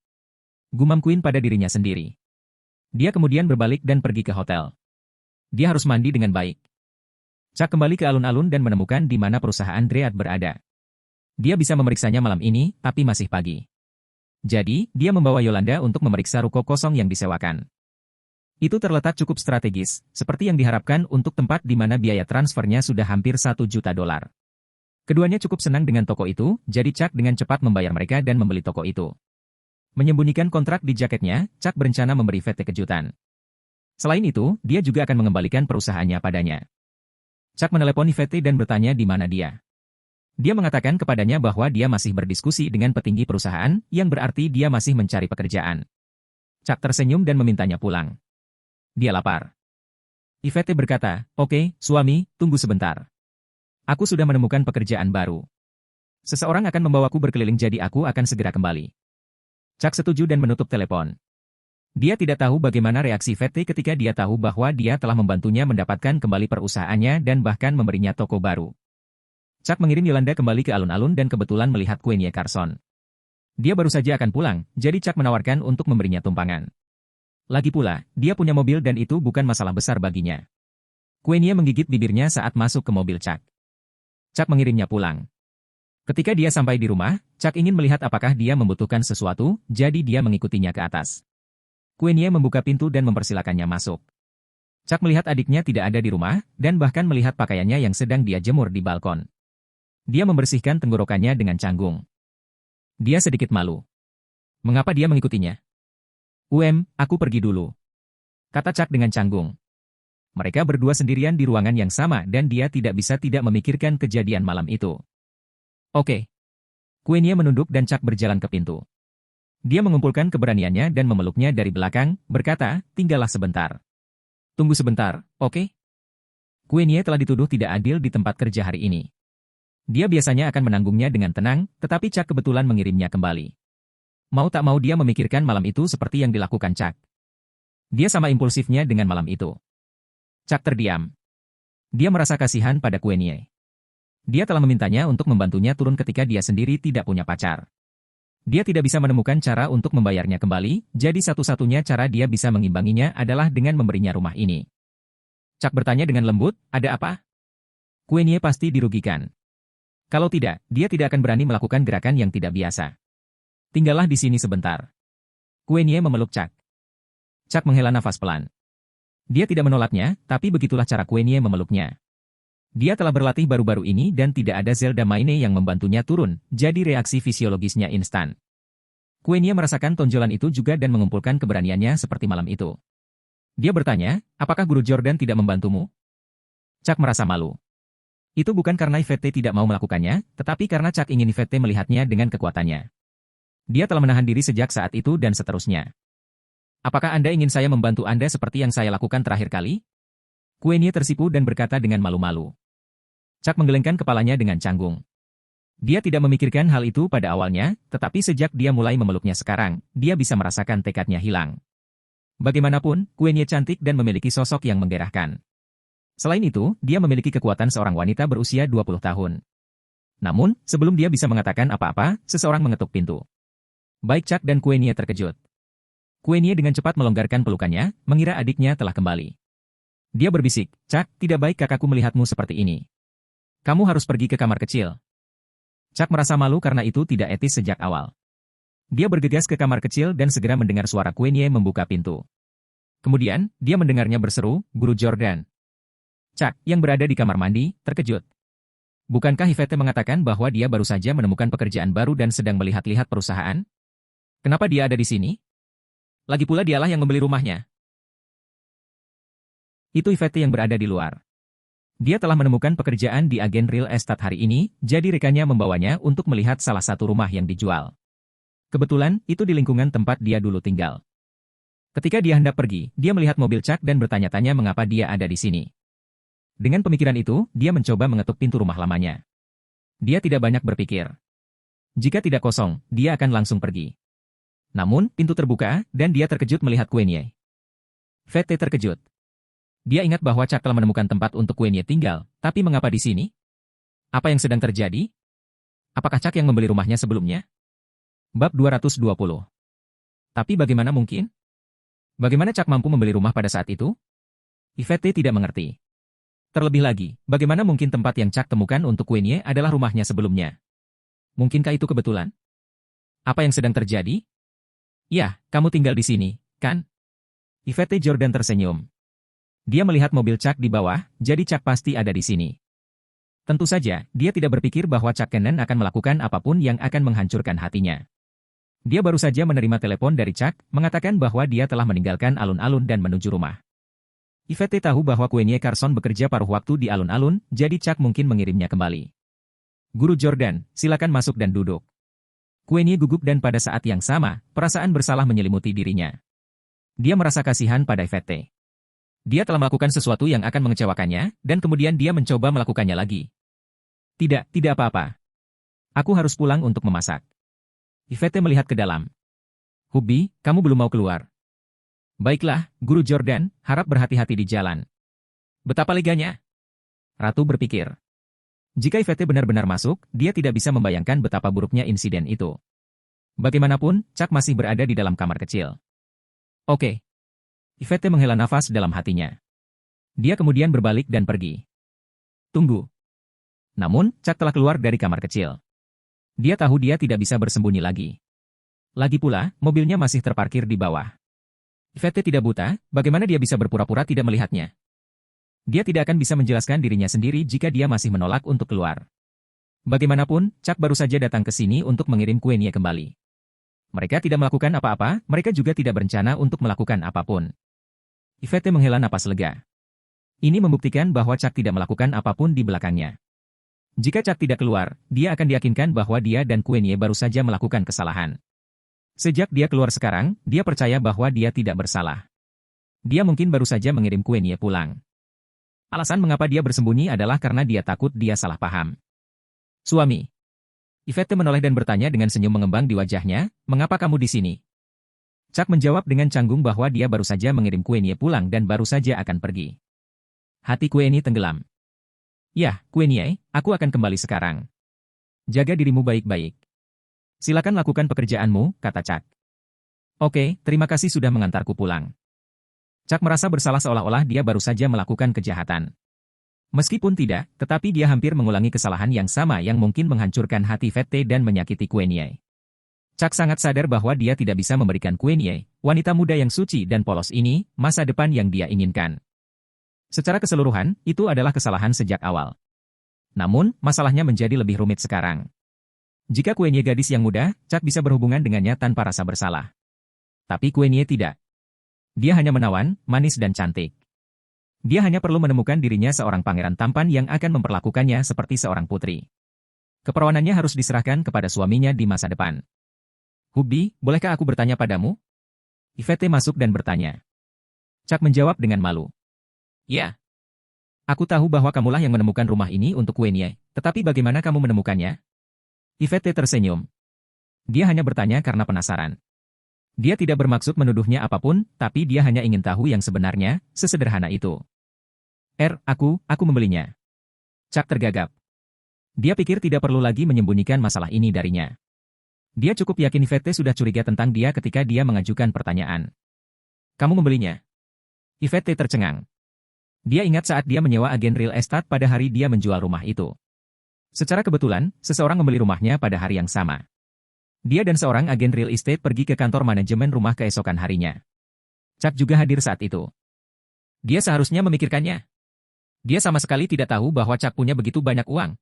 Gumam Quinn pada dirinya sendiri. Dia kemudian berbalik dan pergi ke hotel. Dia harus mandi dengan baik. Chuck kembali ke alun-alun dan menemukan di mana perusahaan Dread berada. Dia bisa memeriksanya malam ini, tapi masih pagi. Jadi, dia membawa Yolanda untuk memeriksa ruko kosong yang disewakan. Itu terletak cukup strategis, seperti yang diharapkan untuk tempat di mana biaya transfernya sudah hampir $1 juta. Keduanya cukup senang dengan toko itu, jadi Chuck dengan cepat membayar mereka dan membeli toko itu. Menyembunyikan kontrak di jaketnya, Chuck berencana memberi Vete kejutan. Selain itu, dia juga akan mengembalikan perusahaannya padanya. Chuck meneleponi Vete dan bertanya di mana dia. Dia mengatakan kepadanya bahwa dia masih berdiskusi dengan petinggi perusahaan, yang berarti dia masih mencari pekerjaan. Chuck tersenyum dan memintanya pulang. Dia lapar. Yvette berkata, "Oke, suami, tunggu sebentar. Aku sudah menemukan pekerjaan baru. Seseorang akan membawaku berkeliling jadi aku akan segera kembali." Chuck setuju dan menutup telepon. Dia tidak tahu bagaimana reaksi Vete ketika dia tahu bahwa dia telah membantunya mendapatkan kembali perusahaannya dan bahkan memberinya toko baru. Chuck mengirim Yolanda kembali ke alun-alun dan kebetulan melihat Queenie Carson. Dia baru saja akan pulang, jadi Chuck menawarkan untuk memberinya tumpangan. Lagi pula, dia punya mobil dan itu bukan masalah besar baginya. Queenie menggigit bibirnya saat masuk ke mobil Chuck. Chuck mengirimnya pulang. Ketika dia sampai di rumah, Chuck ingin melihat apakah dia membutuhkan sesuatu, jadi dia mengikutinya ke atas. Queenie membuka pintu dan mempersilakannya masuk. Chuck melihat adiknya tidak ada di rumah, dan bahkan melihat pakaiannya yang sedang dia jemur di balkon. Dia membersihkan tenggorokannya dengan canggung. Dia sedikit malu. Mengapa dia mengikutinya? Aku pergi dulu," kata Chuck dengan canggung. Mereka berdua sendirian di ruangan yang sama dan dia tidak bisa tidak memikirkan kejadian malam itu. Oke. Queenie menunduk dan Chuck berjalan ke pintu. Dia mengumpulkan keberaniannya dan memeluknya dari belakang, berkata, "Tinggallah sebentar. Tunggu sebentar, oke?" Queenie telah dituduh tidak adil di tempat kerja hari ini. Dia biasanya akan menanggungnya dengan tenang, tetapi Chuck kebetulan mengirimnya kembali. Mau tak mau dia memikirkan malam itu seperti yang dilakukan Chuck. Dia sama impulsifnya dengan malam itu. Chuck terdiam. Dia merasa kasihan pada Queenie. Dia telah memintanya untuk membantunya turun ketika dia sendiri tidak punya pacar. Dia tidak bisa menemukan cara untuk membayarnya kembali, jadi satu-satunya cara dia bisa mengimbanginya adalah dengan memberinya rumah ini. Chuck bertanya dengan lembut, "Ada apa?" Queenie pasti dirugikan. Kalau tidak, dia tidak akan berani melakukan gerakan yang tidak biasa. "Tinggallah di sini sebentar." Queenie memeluk Chuck. Chuck menghela nafas pelan. Dia tidak menolaknya, tapi begitulah cara Queenie memeluknya. Dia telah berlatih baru-baru ini dan tidak ada Zelda Maine yang membantunya turun, jadi reaksi fisiologisnya instan. Queenie merasakan tonjolan itu juga dan mengumpulkan keberaniannya seperti malam itu. Dia bertanya, "Apakah Guru Jordan tidak membantumu?" Chuck merasa malu. Itu bukan karena Yvette tidak mau melakukannya, tetapi karena Chuck ingin Yvette melihatnya dengan kekuatannya. Dia telah menahan diri sejak saat itu dan seterusnya. Apakah Anda ingin saya membantu Anda seperti yang saya lakukan terakhir kali? Queenie tersipu dan berkata dengan malu-malu. Chuck menggelengkan kepalanya dengan canggung. Dia tidak memikirkan hal itu pada awalnya, tetapi sejak dia mulai memeluknya sekarang, dia bisa merasakan tekadnya hilang. Bagaimanapun, Queenie cantik dan memiliki sosok yang menggerahkan. Selain itu, dia memiliki kekuatan seorang wanita berusia 20 tahun. Namun, sebelum dia bisa mengatakan apa-apa, seseorang mengetuk pintu. Baik Chuck dan Queenie terkejut. Queenie dengan cepat melonggarkan pelukannya, mengira adiknya telah kembali. Dia berbisik, Chuck, tidak baik kakakku melihatmu seperti ini. Kamu harus pergi ke kamar kecil. Chuck merasa malu karena itu tidak etis sejak awal. Dia bergegas ke kamar kecil dan segera mendengar suara Queenie membuka pintu. Kemudian, dia mendengarnya berseru, Guru Jordan. Chuck, yang berada di kamar mandi, terkejut. Bukankah Yvette mengatakan bahwa dia baru saja menemukan pekerjaan baru dan sedang melihat-lihat perusahaan? Kenapa dia ada di sini? Lagi pula dialah yang membeli rumahnya. Itu Yvette yang berada di luar. Dia telah menemukan pekerjaan di agen real estate hari ini, jadi rekannya membawanya untuk melihat salah satu rumah yang dijual. Kebetulan, itu di lingkungan tempat dia dulu tinggal. Ketika dia hendak pergi, dia melihat mobil Chuck dan bertanya-tanya mengapa dia ada di sini. Dengan pemikiran itu, dia mencoba mengetuk pintu rumah lamanya. Dia tidak banyak berpikir. Jika tidak kosong, dia akan langsung pergi. Namun, pintu terbuka, dan dia terkejut melihat Queenie. Yvette terkejut. Dia ingat bahwa Chuck telah menemukan tempat untuk Queenie tinggal, tapi mengapa di sini? Apa yang sedang terjadi? Apakah Chuck yang membeli rumahnya sebelumnya? Bab 220. Tapi bagaimana mungkin? Bagaimana Chuck mampu membeli rumah pada saat itu? Yvette tidak mengerti. Terlebih lagi, bagaimana mungkin tempat yang Chuck temukan untuk Queenie adalah rumahnya sebelumnya? Mungkinkah itu kebetulan? Apa yang sedang terjadi? Ya, kamu tinggal di sini, kan? Yvette Jordan tersenyum. Dia melihat mobil Chuck di bawah, jadi Chuck pasti ada di sini. Tentu saja, dia tidak berpikir bahwa Chuck Cannon akan melakukan apapun yang akan menghancurkan hatinya. Dia baru saja menerima telepon dari Chuck, mengatakan bahwa dia telah meninggalkan alun-alun dan menuju rumah. Yvette tahu bahwa Queenie Carson bekerja paruh waktu di alun-alun, jadi Chuck mungkin mengirimnya kembali. Guru Jordan, silakan masuk dan duduk. Queenie gugup dan pada saat yang sama, perasaan bersalah menyelimuti dirinya. Dia merasa kasihan pada Yvette. Dia telah melakukan sesuatu yang akan mengecewakannya, dan kemudian dia mencoba melakukannya lagi. Tidak apa-apa. Aku harus pulang untuk memasak. Yvette melihat ke dalam. Hubby, kamu belum mau keluar. Baiklah, Guru Jordan, harap berhati-hati di jalan. Betapa leganya. Ratu berpikir. Jika Yvette benar-benar masuk, dia tidak bisa membayangkan betapa buruknya insiden itu. Bagaimanapun, Chuck masih berada di dalam kamar kecil. Oke. Yvette menghela nafas dalam hatinya. Dia kemudian berbalik dan pergi. Tunggu. Namun, Chuck telah keluar dari kamar kecil. Dia tahu dia tidak bisa bersembunyi lagi. Lagi pula, mobilnya masih terparkir di bawah. Yvette tidak buta, bagaimana dia bisa berpura-pura tidak melihatnya? Dia tidak akan bisa menjelaskan dirinya sendiri jika dia masih menolak untuk keluar. Bagaimanapun, Chuck baru saja datang ke sini untuk mengirim Queenie kembali. Mereka tidak melakukan apa-apa, mereka juga tidak berencana untuk melakukan apapun. Yvette menghela napas lega. Ini membuktikan bahwa Chuck tidak melakukan apapun di belakangnya. Jika Chuck tidak keluar, dia akan diyakinkan bahwa dia dan Queenie baru saja melakukan kesalahan. Sejak dia keluar sekarang, dia percaya bahwa dia tidak bersalah. Dia mungkin baru saja mengirim Queenie pulang. Alasan mengapa dia bersembunyi adalah karena dia takut dia salah paham. Suami. Yvette menoleh dan bertanya dengan senyum mengembang di wajahnya, mengapa kamu di sini? Chuck menjawab dengan canggung bahwa dia baru saja mengirim Queenie pulang dan baru saja akan pergi. Hati Queenie tenggelam. Ya, Queenie, aku akan kembali sekarang. Jaga dirimu baik-baik. Silakan lakukan pekerjaanmu, kata Chuck. Oke, terima kasih sudah mengantarku pulang. Chuck merasa bersalah seolah-olah dia baru saja melakukan kejahatan. Meskipun tidak, tetapi dia hampir mengulangi kesalahan yang sama yang mungkin menghancurkan hati Yvette dan menyakiti Queenie. Chuck sangat sadar bahwa dia tidak bisa memberikan Queenie, wanita muda yang suci dan polos ini, masa depan yang dia inginkan. Secara keseluruhan, itu adalah kesalahan sejak awal. Namun, masalahnya menjadi lebih rumit sekarang. Jika Queenie gadis yang muda, Chuck bisa berhubungan dengannya tanpa rasa bersalah. Tapi Queenie tidak. Dia hanya menawan, manis dan cantik. Dia hanya perlu menemukan dirinya seorang pangeran tampan yang akan memperlakukannya seperti seorang putri. Keperawanannya harus diserahkan kepada suaminya di masa depan. Hubby, bolehkah aku bertanya padamu? Yvette masuk dan bertanya. Chuck menjawab dengan malu. Ya. Aku tahu bahwa kamulah yang menemukan rumah ini untuk Queenie, tetapi bagaimana kamu menemukannya? Yvette tersenyum. Dia hanya bertanya karena penasaran. Dia tidak bermaksud menuduhnya apapun, tapi dia hanya ingin tahu yang sebenarnya, sesederhana itu. Aku membelinya. Chuck tergagap. Dia pikir tidak perlu lagi menyembunyikan masalah ini darinya. Dia cukup yakin Yvette sudah curiga tentang dia ketika dia mengajukan pertanyaan. Kamu membelinya? Yvette tercengang. Dia ingat saat dia menyewa agen real estate pada hari dia menjual rumah itu. Secara kebetulan, seseorang membeli rumahnya pada hari yang sama. Dia dan seorang agen real estate pergi ke kantor manajemen rumah keesokan harinya. Chuck juga hadir saat itu. Dia seharusnya memikirkannya. Dia sama sekali tidak tahu bahwa Chuck punya begitu banyak uang.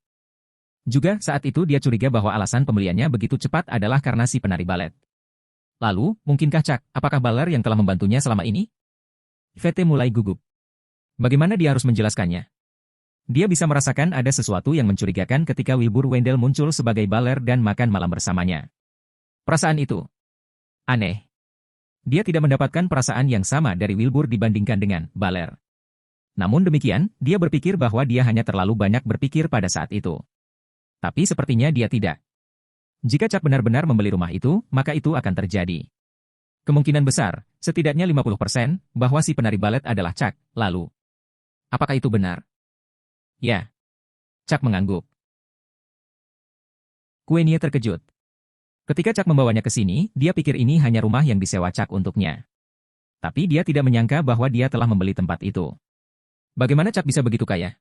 Juga saat itu dia curiga bahwa alasan pembeliannya begitu cepat adalah karena si penari balet. Lalu, mungkinkah Chuck, apakah baler yang telah membantunya selama ini? Yvette mulai gugup. Bagaimana dia harus menjelaskannya? Dia bisa merasakan ada sesuatu yang mencurigakan ketika Wilbur Wendell muncul sebagai baler dan makan malam bersamanya. Perasaan itu aneh. Dia tidak mendapatkan perasaan yang sama dari Wilbur dibandingkan dengan baler. Namun demikian, dia berpikir bahwa dia hanya terlalu banyak berpikir pada saat itu. Tapi sepertinya dia tidak. Jika Chuck benar-benar membeli rumah itu, maka itu akan terjadi. Kemungkinan besar, setidaknya 50%, bahwa si penari balet adalah Chuck, lalu. Apakah itu benar? Ya. Chuck mengangguk. Queenie terkejut. Ketika Chuck membawanya ke sini, dia pikir ini hanya rumah yang disewa Chuck untuknya. Tapi dia tidak menyangka bahwa dia telah membeli tempat itu. Bagaimana Chuck bisa begitu kaya?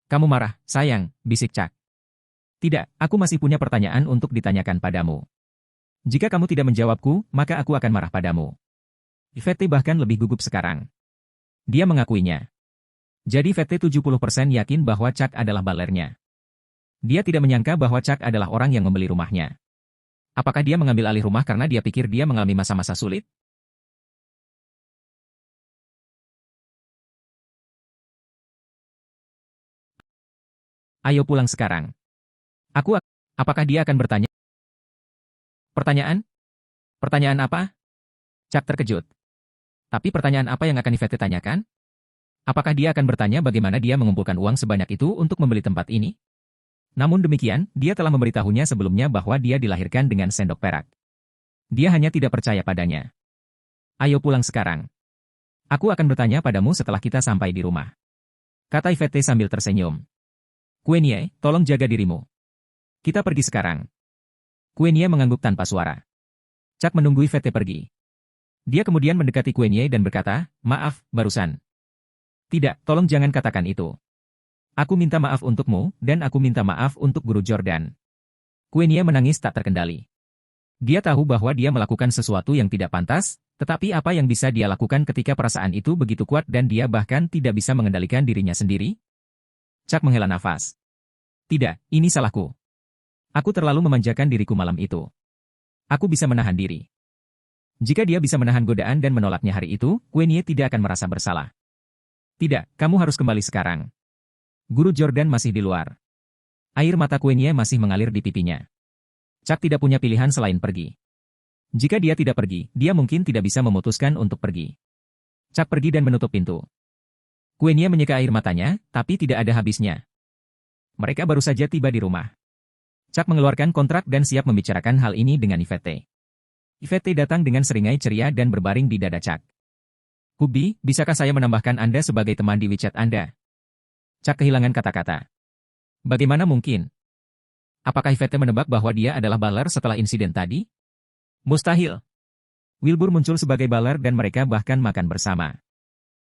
Kamu marah, sayang, bisik Chuck. Tidak, aku masih punya pertanyaan untuk ditanyakan padamu. Jika kamu tidak menjawabku, maka aku akan marah padamu. Yvette bahkan lebih gugup sekarang. Dia mengakuinya. Jadi Yvette 70% yakin bahwa Chuck adalah balernya. Dia tidak menyangka bahwa Chuck adalah orang yang membeli rumahnya. Apakah dia mengambil alih rumah karena dia pikir dia mengalami masa-masa sulit? Ayo pulang sekarang. Apakah dia akan bertanya? Pertanyaan? Pertanyaan apa? Chuck terkejut. Tapi pertanyaan apa yang akan Yvette tanyakan? Apakah dia akan bertanya bagaimana dia mengumpulkan uang sebanyak itu untuk membeli tempat ini? Namun demikian, dia telah memberitahunya sebelumnya bahwa dia dilahirkan dengan sendok perak. Dia hanya tidak percaya padanya. Ayo pulang sekarang. Aku akan bertanya padamu setelah kita sampai di rumah. Kata Yvette sambil tersenyum. Queenie, tolong jaga dirimu. Kita pergi sekarang. Queenie mengangguk tanpa suara. Chuck menunggu Yvette pergi. Dia kemudian mendekati Queenie dan berkata, maaf, barusan. Tidak, tolong jangan katakan itu. Aku minta maaf untukmu, dan aku minta maaf untuk Guru Jordan. Queenie menangis tak terkendali. Dia tahu bahwa dia melakukan sesuatu yang tidak pantas, tetapi apa yang bisa dia lakukan ketika perasaan itu begitu kuat dan dia bahkan tidak bisa mengendalikan dirinya sendiri? Chuck menghela nafas. Tidak, ini salahku. Aku terlalu memanjakan diriku malam itu. Aku bisa menahan diri. Jika dia bisa menahan godaan dan menolaknya hari itu, Queenie tidak akan merasa bersalah. Tidak, kamu harus kembali sekarang. Guru Jordan masih di luar. Air mata Queenie masih mengalir di pipinya. Chuck tidak punya pilihan selain pergi. Jika dia tidak pergi, dia mungkin tidak bisa memutuskan untuk pergi. Chuck pergi dan menutup pintu. Queenie menyeka air matanya, tapi tidak ada habisnya. Mereka baru saja tiba di rumah. Chuck mengeluarkan kontrak dan siap membicarakan hal ini dengan Yvette. Yvette datang dengan seringai ceria dan berbaring di dada Chuck. Hubby, bisakah saya menambahkan Anda sebagai teman di WeChat Anda? Chuck kehilangan kata-kata. Bagaimana mungkin? Apakah Yvette menebak bahwa dia adalah baler setelah insiden tadi? Mustahil. Wilbur muncul sebagai baler dan mereka bahkan makan bersama.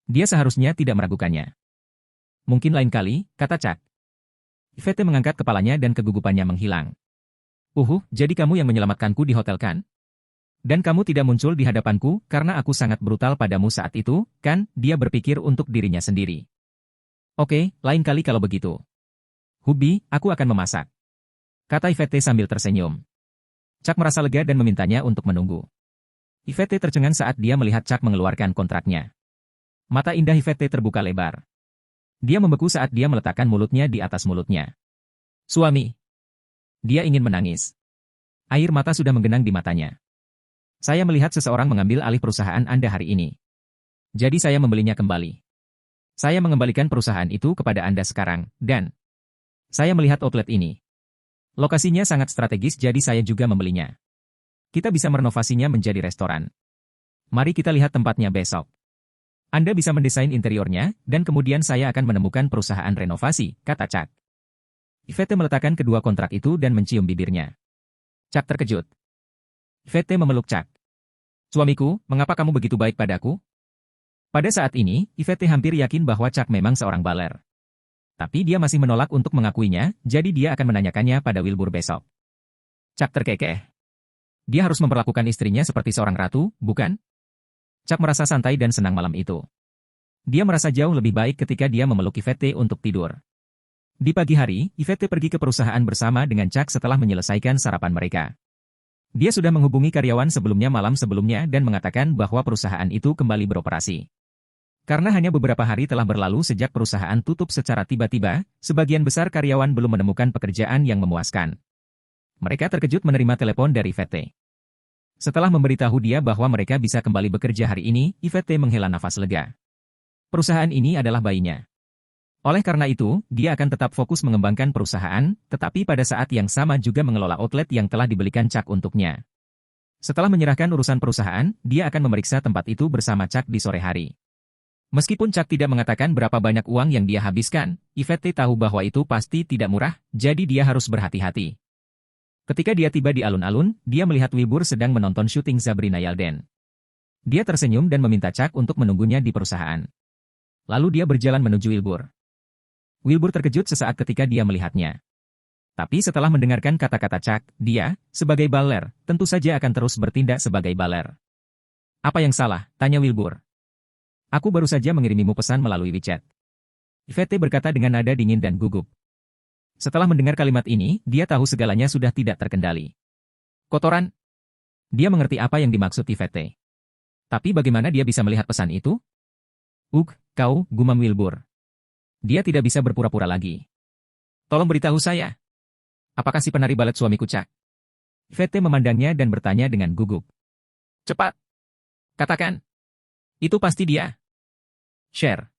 Dia seharusnya tidak meragukannya. Mungkin lain kali, kata Chuck. Yvette mengangkat kepalanya dan kegugupannya menghilang. Jadi kamu yang menyelamatkanku di hotel kan? Dan kamu tidak muncul di hadapanku karena aku sangat brutal padamu saat itu, kan? Dia berpikir untuk dirinya sendiri. Oke, lain kali kalau begitu. Hubby, aku akan memasak. Kata Yvette sambil tersenyum. Chuck merasa lega dan memintanya untuk menunggu. Yvette tercengang saat dia melihat Chuck mengeluarkan kontraknya. Mata indah Yvette terbuka lebar. Dia membeku saat dia meletakkan mulutnya di atas mulutnya. Suami. Dia ingin menangis. Air mata sudah menggenang di matanya. Saya melihat seseorang mengambil alih perusahaan Anda hari ini. Jadi saya membelinya kembali. Saya mengembalikan perusahaan itu kepada Anda sekarang, dan saya melihat outlet ini. Lokasinya sangat strategis jadi saya juga membelinya. Kita bisa merenovasinya menjadi restoran. Mari kita lihat tempatnya besok. Anda bisa mendesain interiornya, dan kemudian saya akan menemukan perusahaan renovasi, kata Chuck. Yvette meletakkan kedua kontrak itu dan mencium bibirnya. Chuck terkejut. Yvette memeluk Chuck. Suamiku, mengapa kamu begitu baik padaku? Pada saat ini, Yvette hampir yakin bahwa Chuck memang seorang baler. Tapi dia masih menolak untuk mengakuinya, jadi dia akan menanyakannya pada Wilbur besok. Chuck terkekeh. Dia harus memperlakukan istrinya seperti seorang ratu, bukan? Chuck merasa santai dan senang malam itu. Dia merasa jauh lebih baik ketika dia memeluk Yvette untuk tidur. Di pagi hari, Yvette pergi ke perusahaan bersama dengan Chuck setelah menyelesaikan sarapan mereka. Dia sudah menghubungi karyawan sebelumnya malam sebelumnya dan mengatakan bahwa perusahaan itu kembali beroperasi. Karena hanya beberapa hari telah berlalu sejak perusahaan tutup secara tiba-tiba, sebagian besar karyawan belum menemukan pekerjaan yang memuaskan. Mereka terkejut menerima telepon dari Yvette. Setelah memberitahu dia bahwa mereka bisa kembali bekerja hari ini, Yvette menghela nafas lega. Perusahaan ini adalah bayinya. Oleh karena itu, dia akan tetap fokus mengembangkan perusahaan, tetapi pada saat yang sama juga mengelola outlet yang telah dibelikan Chuck untuknya. Setelah menyerahkan urusan perusahaan, dia akan memeriksa tempat itu bersama Chuck di sore hari. Meskipun Chuck tidak mengatakan berapa banyak uang yang dia habiskan, Yvette tahu bahwa itu pasti tidak murah, jadi dia harus berhati-hati. Ketika dia tiba di alun-alun, dia melihat Wilbur sedang menonton syuting Sabrina Yalden. Dia tersenyum dan meminta Chuck untuk menunggunya di perusahaan. Lalu dia berjalan menuju Wilbur. Wilbur terkejut sesaat ketika dia melihatnya. Tapi setelah mendengarkan kata-kata Chuck, dia, sebagai baler, tentu saja akan terus bertindak sebagai baler. Apa yang salah? Tanya Wilbur. Aku baru saja mengirimimu pesan melalui WeChat. Yvette berkata dengan nada dingin dan gugup. Setelah mendengar kalimat ini, dia tahu segalanya sudah tidak terkendali. Kotoran? Dia mengerti apa yang dimaksud Yvette. Tapi bagaimana dia bisa melihat pesan itu? Kau, gumam Wilbur. Dia tidak bisa berpura-pura lagi. Tolong beritahu saya. Apakah si penari balet suamiku Chuck? Yvette memandangnya dan bertanya dengan gugup. Cepat. Katakan. Itu pasti dia. Share.